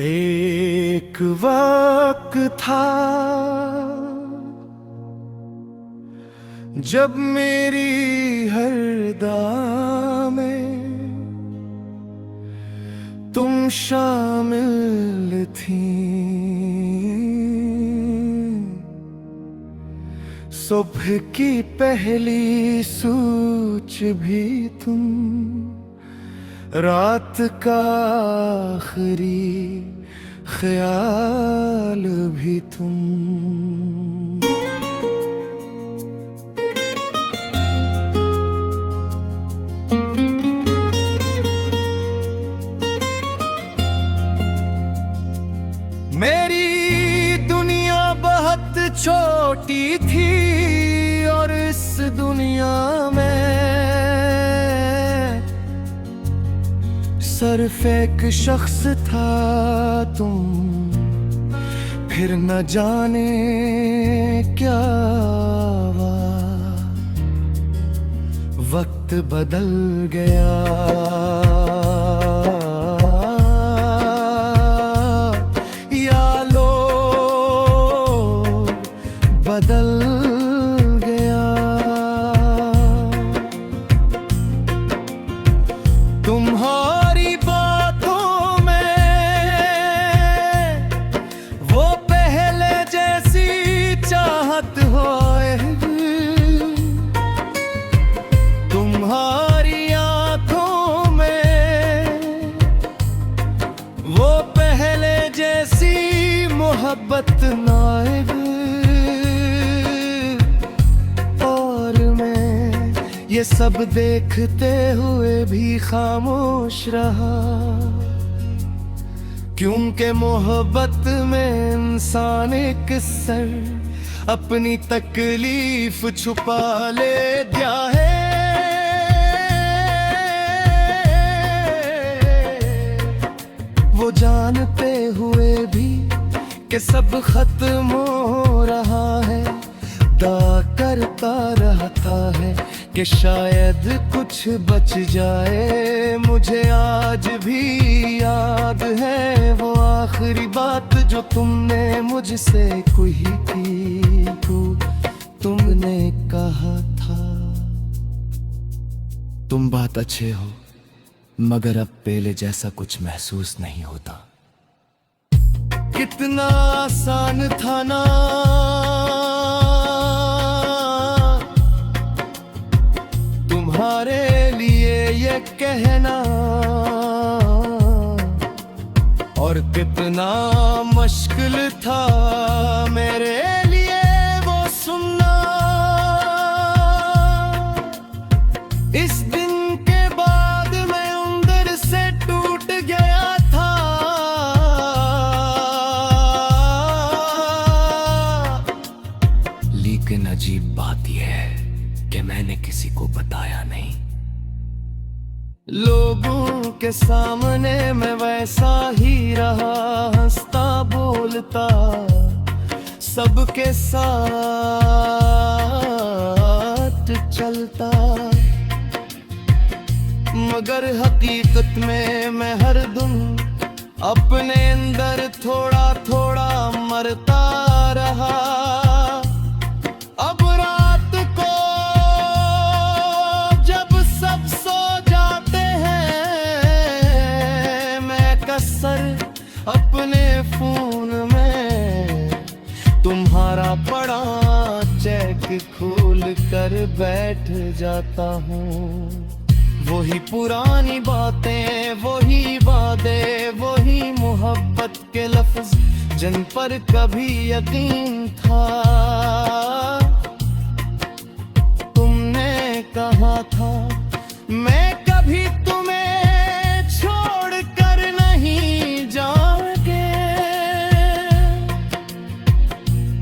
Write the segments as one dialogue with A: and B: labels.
A: एक वक्त था जब मेरी हर दाम में तुम शामिल थी। सुबह की पहली सूच भी तुम, रात का आखिरी ख्याल भी तुम। मेरी दुनिया बहुत छोटी थी और इस दुनिया में सिर्फ एक शख्स था तुम। फिर न जाने क्या हुआ, वक्त बदल गया। या लोग बदल गया। तुम्हारी बातों में वो पहले जैसी चाहत होएगी। तुम्हारी आंखों में वो पहले जैसी मोहब्बत ना आएगी। और मैं ये सब देखते हुए भी खामोश रहा, क्योंकि मोहब्बत में इंसान एक सर अपनी तकलीफ छुपा ले दिया है। वो जानते हुए भी कि सब खत्म हो रहा है, दुआ करता रहता है कि शायद कुछ बच जाए। मुझे आज भी याद है वो आखिरी बात जो तुमने मुझसे कही थी। तुमने कहा था, तुम बहुत अच्छे हो मगर अब पहले जैसा कुछ महसूस नहीं होता। कितना आसान था ना तुम्हारे लिए ये कहना, और कितना मुश्किल था मेरे लिए वो सुनना। इस दिन के बाद मैं अंदर से टूट गया था। लेकिन अजीब बात यह है कि मैंने किसी को बताया नहीं। लोगों के सामने मैं वैसा ही रहा, हंसता बोलता सबके साथ चलता। मगर हकीकत में मैं हर दिन अपने अंदर थोड़ा थोड़ा मरता रहा। अब रात को जब सब सो जाते हैं, मैं कसर अपने फोन में तुम्हारा पड़ा चेक खोल कर बैठ जाता हूँ। वही पुरानी बातें, वही वादे, वही मोहब्बत के लफ्ज जिन पर कभी यकीन था। तुमने कहा था मैं कभी तुम्हें छोड़ कर नहीं जाऊंगी,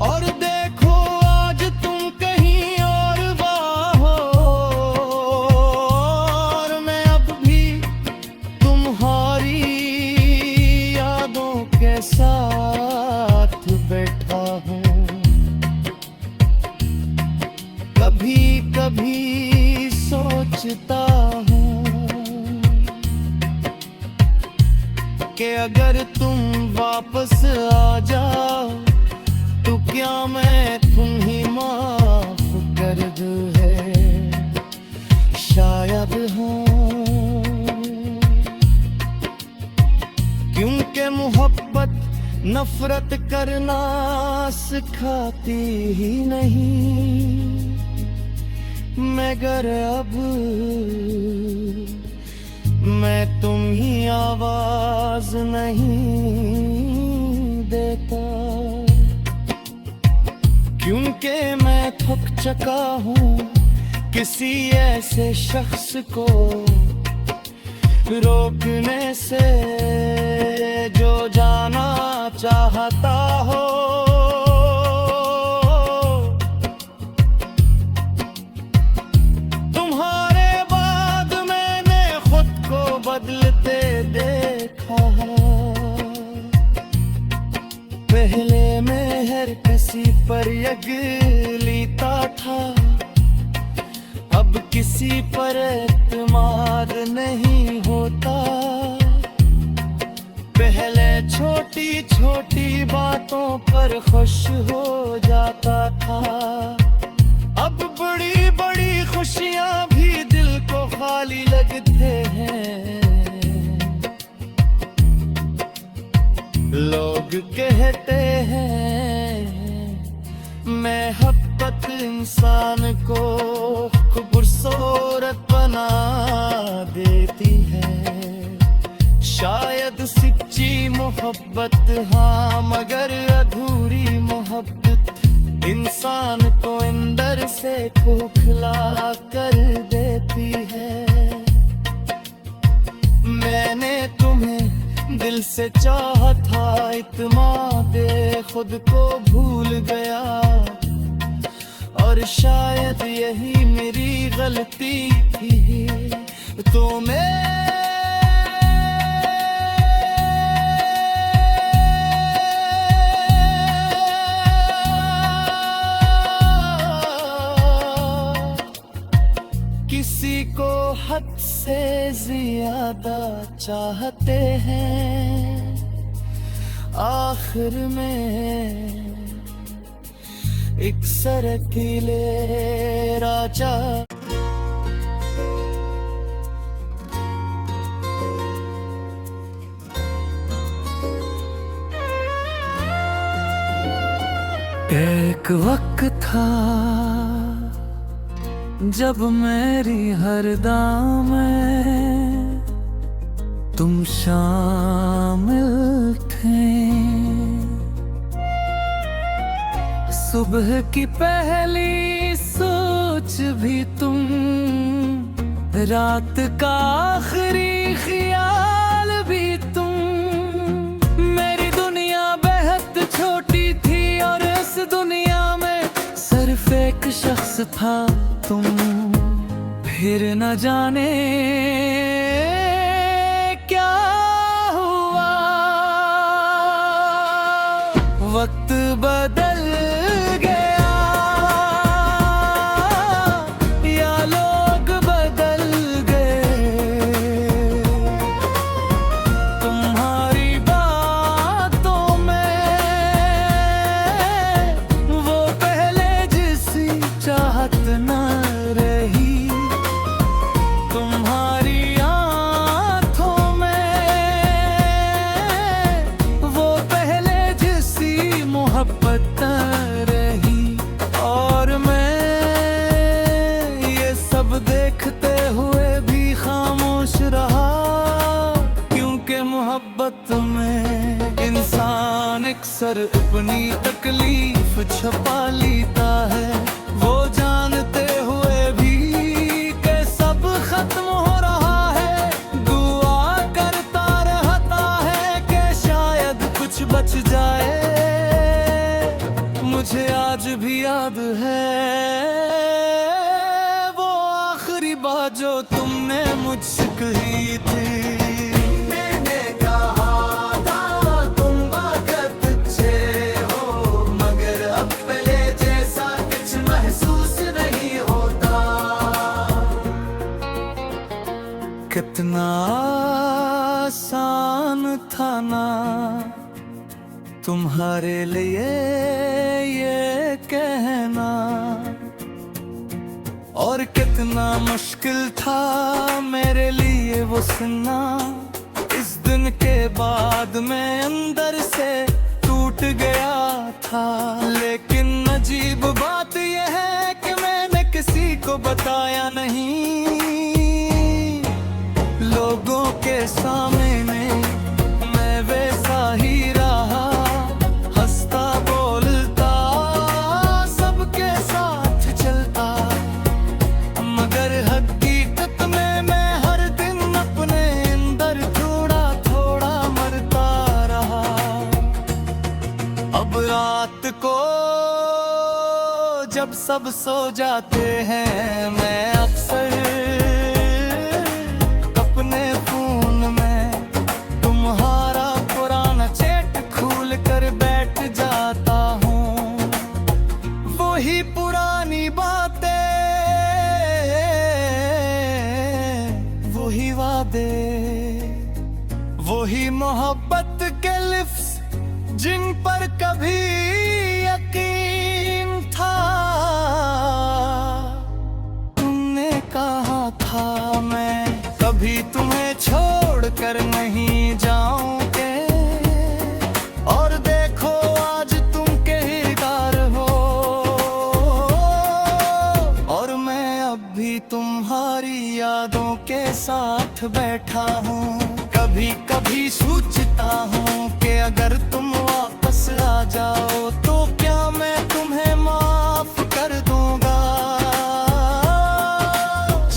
A: और देखो आज तुम कहीं और हो, और मैं अब भी तुम्हारी यादों के साथ बैठा हूँ। कभी कभी सोचता हूँ कि अगर तुम वापस आ जाओ तो क्या मैं तुम्हें माफ कर दूं है शायद हाँ, क्योंकि मोहब्बत नफरत करना सिखाती ही नहीं, मगर अब मैं तुम ही आवाज नहीं देता, क्योंकि मैं थक चुका हूँ किसी ऐसे शख्स को रोकने से जो जाना चाहता हो। तुम्हारे बाद मैंने खुद को बदलते देखा है, पहले मैं हर किसी पर यकीलीता था, अब किसी पर एतमाद नहीं होता, पहले छोटी छोटी बातों पर खुश हो जाता था, अब बड़ी बड़ी खुशियां भी दिल को खाली लगते हैं। लोग कहते हैं मोहब्बत इंसान को खूबसूरत बना देती है, शायद सच्ची मोहब्बत हाँ, मगर अधूरी मोहब्बत इंसान को अंदर से खोखला कर देती है। मैंने तुम्हें दिल से चाहा था, इत्मीनान खुद को भूल गया, और शायद यही मेरी गलती थी। तो मैं किसी को हद से ज्यादा चाहते हैं, आखिर में एक सरकीले राजा। एक वक्त था जब मेरी हर दाम में तुम शामिल थे, सुबह की पहली सोच भी तुम, रात का आखिरी ख्याल भी तुम, मेरी दुनिया बेहद छोटी थी और इस दुनिया में सिर्फ एक शख्स था तुम। फिर न जाने क्या हुआ, वक्त बदल गया या लोग बदल गए, तुम्हारी बातों में वो पहले जिसी चाहत न रही, तुम्हारी आँखों में वो पहले जिसी मोहब्बत रही, और मैं ये सब देखते हुए भी खामोश रहा, क्योंकि मोहब्बत में इंसान अक्सर अपनी तकलीफ छुपा लेता है, वो जानते हुए भी कि सब खत्म हो रहा है, दुआ करता रहता है कि शायद कुछ बच जाए। मुझे आज भी याद है वो आखिरी बात जो तुमने मुझसे कही थी। मैंने कहा था तुम बहुत अच्छे हो, मगर अब पहले जैसा कुछ महसूस नहीं होता। कितना आसान था था ना तुम्हारे लिए ये कहना। और कितना मुश्किल था मेरे लिए वो सुनना। इस दिन के बाद मैं अंदर से टूट गया था। लेकिन अजीब बात यह है कि मैंने किसी को बताया नहीं। लोगों के सामने मैं वैसा ही रहा, हंसता बोलता सबके साथ चलता। मगर हकीकत में मैं हर दिन अपने अंदर थोड़ा थोड़ा मरता रहा। अब रात को जब सब सो जाते हैं मैं अक्सर अपने फोन में तुम्हारा पुराना चैट खोल कर बैठ जाता हूँ। वही पुरानी बातें, वही वादे, वही मोहब्बत के लिफ्स जिन पर कभी यकीन था। तुमने कहा था मैं कभी तुम्हें छोड़कर नहीं जाऊंगे। और देखो आज तुम किरदार हो। और मैं अब भी तुम्हारी यादों के साथ बैठा हूँ। कभी कभी सोचता हूँ कि अगर तुम वापस आ जाओ तो क्या मैं तुम्हें माफ कर दूंगा।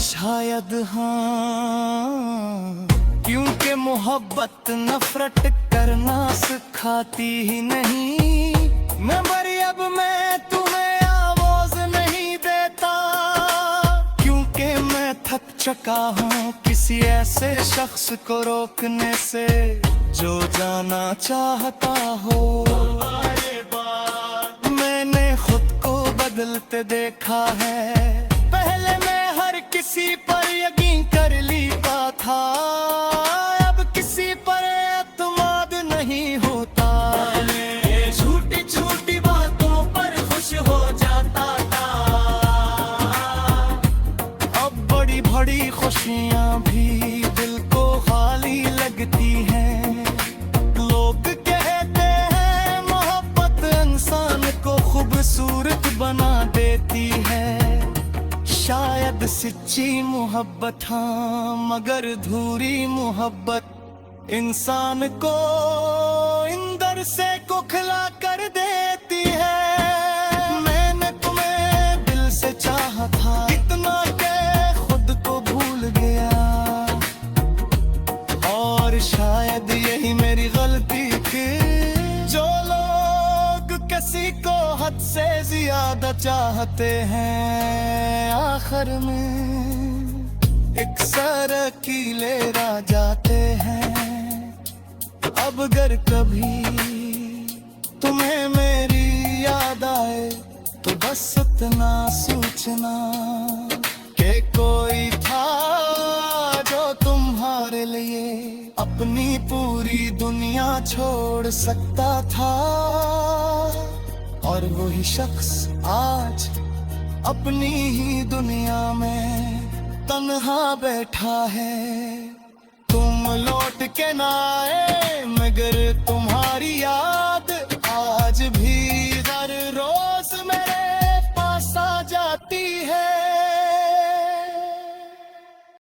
A: शायद हाँ, क्योंकि मोहब्बत नफरत करना सिखाती ही नहीं। मगर अब मैं तुम्हें आवाज नहीं देता, क्योंकि मैं थक चुका हूँ किसी ऐसे शख्स को रोकने से जो जाना चाहता हो। मैंने खुद को बदलते देखा है। पहले मैं हर किसी पर यकीन कर लेता था, अब किसी पर एतमाद नहीं होता। छोटी छोटी बातों पर खुश हो जाता था, अब बड़ी बड़ी खुशियाँ भी दिल को खाली लगती हैं। लोग कहते हैं मोहब्बत इंसान को खूबसूरत बना देती है। शायद सच्ची मोहब्बत हाँ, मगर अधूरी मोहब्बत इंसान को अंदर से खोखला कर देती है। मैंने तुम्हें दिल से चाहा था इतना कि खुद को भूल गया। और शायद यही मेरी गलती थी। जो लोग किसी को हद से ज्यादा चाहते हैं आखिर में एक सरकीले रह जाते हैं। अब अगर कभी तुम्हें मेरी याद आए तो बस इतना सोचना कि कोई था जो तुम्हारे लिए अपनी पूरी दुनिया छोड़ सकता था। और वही शख्स आज अपनी ही दुनिया में तन्हा बैठा है। तुम लौट के ना आए मगर तुम्हारी याद